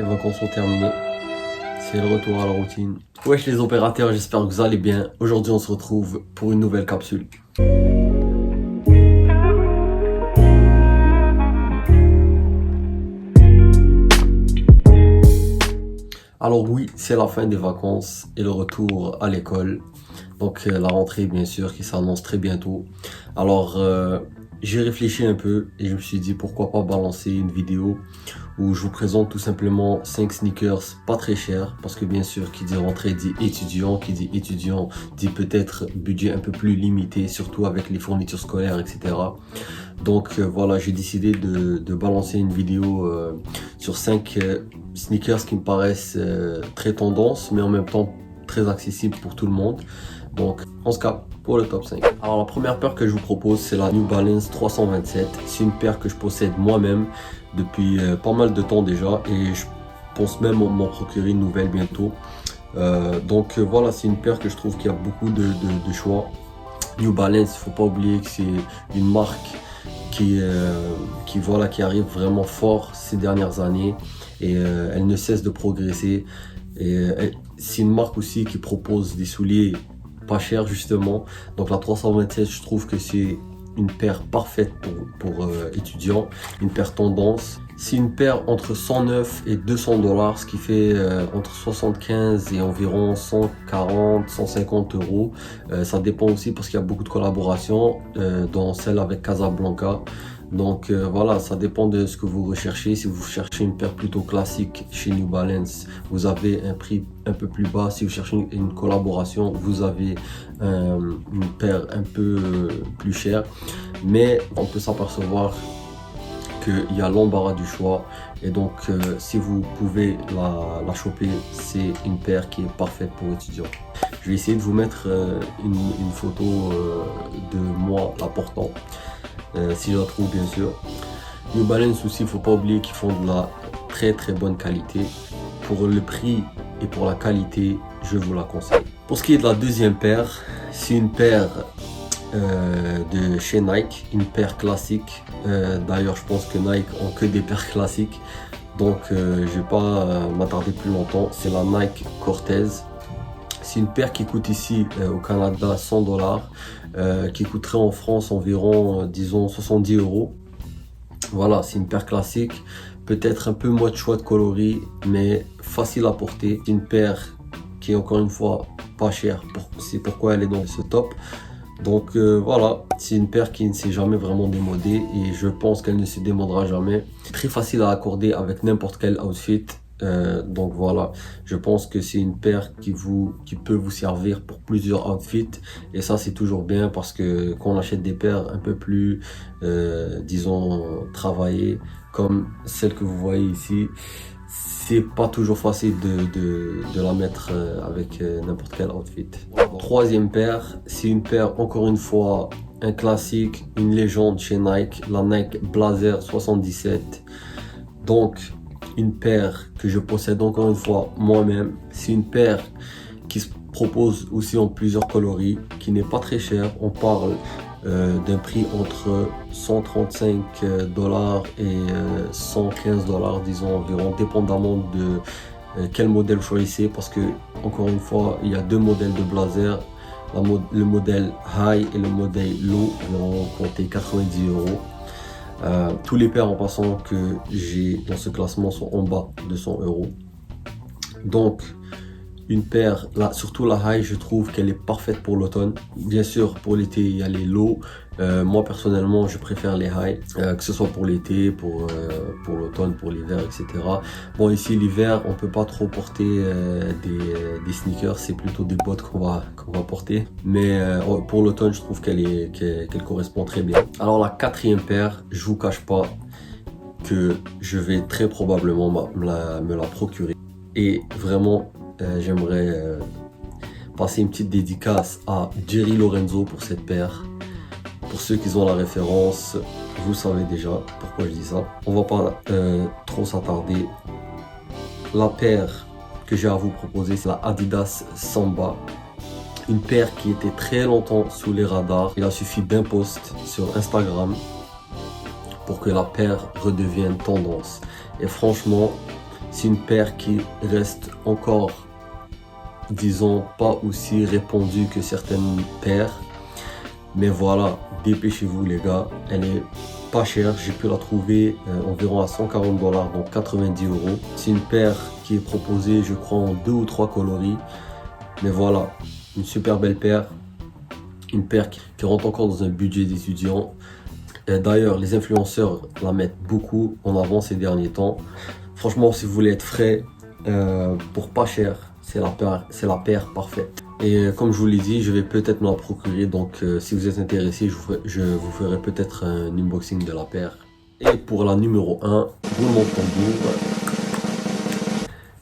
Les vacances sont terminées. C'est le retour à la routine. Wesh les opérateurs, j'espère que vous allez bien. Aujourd'hui on se retrouve pour une nouvelle capsule. Alors oui, c'est la fin des vacances et le retour à l'école. Donc la rentrée bien sûr qui s'annonce très bientôt. Alors j'ai réfléchi un peu et je me suis dit pourquoi pas balancer une vidéo où je vous présente tout simplement 5 sneakers pas très chers, parce que bien sûr qui dit rentrée dit étudiant dit peut-être budget un peu plus limité, surtout avec les fournitures scolaires, etc. Donc voilà, j'ai décidé de balancer une vidéo sur 5 sneakers qui me paraissent très tendance, mais en même temps très accessibles pour tout le monde. Donc on se capte pour le top 5. Alors la première paire que je vous propose, c'est la New Balance 327. C'est une paire que je possède moi-même depuis pas mal de temps déjà, et je pense même m'en procurer une nouvelle bientôt. Voilà, c'est une paire que je trouve qu'il y a beaucoup de choix. New Balance, il faut pas oublier que c'est une marque qui arrive vraiment fort ces dernières années, et elle ne cesse de progresser. Et c'est une marque aussi qui propose des souliers pas chers justement. Donc la 327, je trouve que c'est une paire parfaite pour étudiants, une paire tendance. C'est une paire entre 109 et 200 $, ce qui fait entre 75 et environ 140, 150 euros. Ça dépend aussi parce qu'il y a beaucoup de collaborations, dont celle avec Casablanca. Donc voilà, ça dépend de ce que vous recherchez. Si vous cherchez une paire plutôt classique chez New Balance, vous avez un prix un peu plus bas. Si vous cherchez une collaboration, vous avez une paire un peu plus chère. Mais on peut s'apercevoir qu'il y a l'embarras du choix, et donc si vous pouvez la choper, c'est une paire qui est parfaite pour étudiants. Je vais essayer de vous mettre une photo de moi la portant, si je la trouve bien sûr. New Balance aussi, il ne faut pas oublier qu'ils font de la très bonne qualité. Pour le prix et pour la qualité, je vous la conseille. Pour ce qui est de la deuxième paire, c'est une paire de chez Nike, une paire classique. D'ailleurs je pense que Nike ont que des paires classiques, donc je vais pas m'attarder plus longtemps. C'est la Nike Cortez. C'est une paire qui coûte ici au Canada 100 $, qui coûterait en France environ disons 70 euros. Voilà, c'est une paire classique, peut-être un peu moins de choix de coloris, mais facile à porter. C'est une paire qui est encore une fois pas chère, c'est pourquoi elle est dans ce top. Donc voilà, c'est une paire qui ne s'est jamais vraiment démodée, et je pense qu'elle ne se démodera jamais. Très facile à accorder avec n'importe quel outfit. Donc voilà, je pense que c'est une paire qui peut vous servir pour plusieurs outfits, et ça c'est toujours bien, parce que quand on achète des paires un peu plus disons travaillées comme celle que vous voyez ici, c'est pas toujours facile de la mettre avec n'importe quel outfit. Troisième paire, c'est une paire encore une fois un classique, une légende chez Nike, la Nike Blazer 77. Donc une paire que je possède encore une fois moi-même. C'est une paire qui se propose aussi en plusieurs coloris, qui n'est pas très chère. On parle d'un prix entre 135 $ et 115 $, disons environ, dépendamment de quel modèle vous choisissez, parce que encore une fois il y a deux modèles de blazer, le modèle high et le modèle low. Alors on comptait 90 euros. Tous les paires en passant que j'ai dans ce classement sont en bas de 100 euros. Donc une paire, là, surtout la high, je trouve qu'elle est parfaite pour l'automne. Bien sûr pour l'été il y a les low. Moi personnellement je préfère les high, que ce soit pour l'été, pour l'automne, pour l'hiver, etc. Bon, ici l'hiver on peut pas trop porter des sneakers, c'est plutôt des bottes qu'on va porter. Mais pour l'automne je trouve qu'elle correspond très bien. Alors la quatrième paire, je vous cache pas que je vais très probablement me la procurer, et vraiment j'aimerais passer une petite dédicace à Jerry Lorenzo pour cette paire. Pour ceux qui ont la référence, vous savez déjà pourquoi je dis ça. On va pas trop s'attarder. La paire que j'ai à vous proposer, c'est la Adidas Samba. Une paire qui était très longtemps sous les radars. Il a suffi d'un post sur Instagram pour que la paire redevienne tendance. Et franchement, C'est une paire qui reste encore, disons, pas aussi répandue que certaines paires. Mais voilà, dépêchez-vous les gars, elle est pas chère, j'ai pu la trouver environ à 140 $, donc 90 €. C'est une paire qui est proposée, je crois, en 2 ou 3 coloris. Mais voilà, une super belle paire, une paire qui rentre encore dans un budget d'étudiant. D'ailleurs, les influenceurs la mettent beaucoup en avant ces derniers temps. Franchement, si vous voulez être frais, pour pas cher, c'est la paire parfaite. Et comme je vous l'ai dit, je vais peut-être me la procurer. Donc si vous êtes intéressé, je vous ferai peut-être un unboxing de la paire. Et pour la numéro 1, roulement de tambour,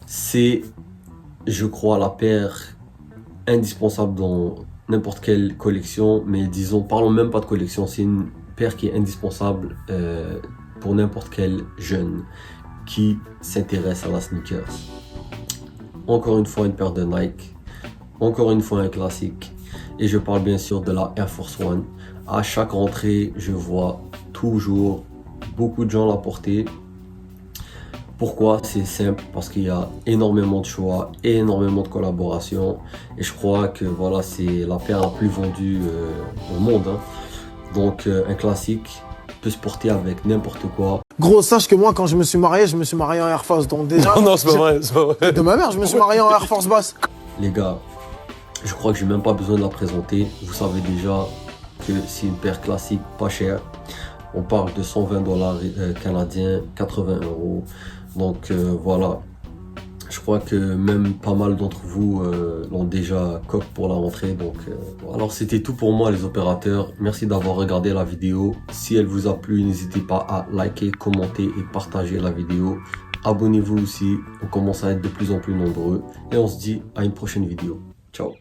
c'est, je crois, la paire indispensable dans n'importe quelle collection. Mais disons, parlons même pas de collection, c'est une paire qui est indispensable pour n'importe quel jeune qui s'intéresse à la sneakers. Encore une fois, une paire de Nike. Encore une fois, un classique. Et je parle bien sûr de la Air Force One. À chaque rentrée, je vois toujours beaucoup de gens la porter. Pourquoi? C'est simple, parce qu'il y a énormément de choix, énormément de collaborations. Et je crois que voilà, c'est la paire la plus vendue au monde, hein. Donc un classique peut se porter avec n'importe quoi. Gros, sache que moi, quand je me suis marié en Air Force. Donc déjà... Non, c'est pas vrai, c'est pas vrai. De ma mère, je me suis marié en Air Force basse. Les gars, je crois que j'ai même pas besoin de la présenter. Vous savez déjà que c'est une paire classique, pas chère. On parle de 120 $ canadiens, 80 €. Donc voilà. Je crois que même pas mal d'entre vous l'ont déjà coque pour la rentrée. Donc, alors c'était tout pour moi les opérateurs. Merci d'avoir regardé la vidéo. Si elle vous a plu, n'hésitez pas à liker, commenter et partager la vidéo. Abonnez-vous aussi. On commence à être de plus en plus nombreux. Et on se dit à une prochaine vidéo. Ciao.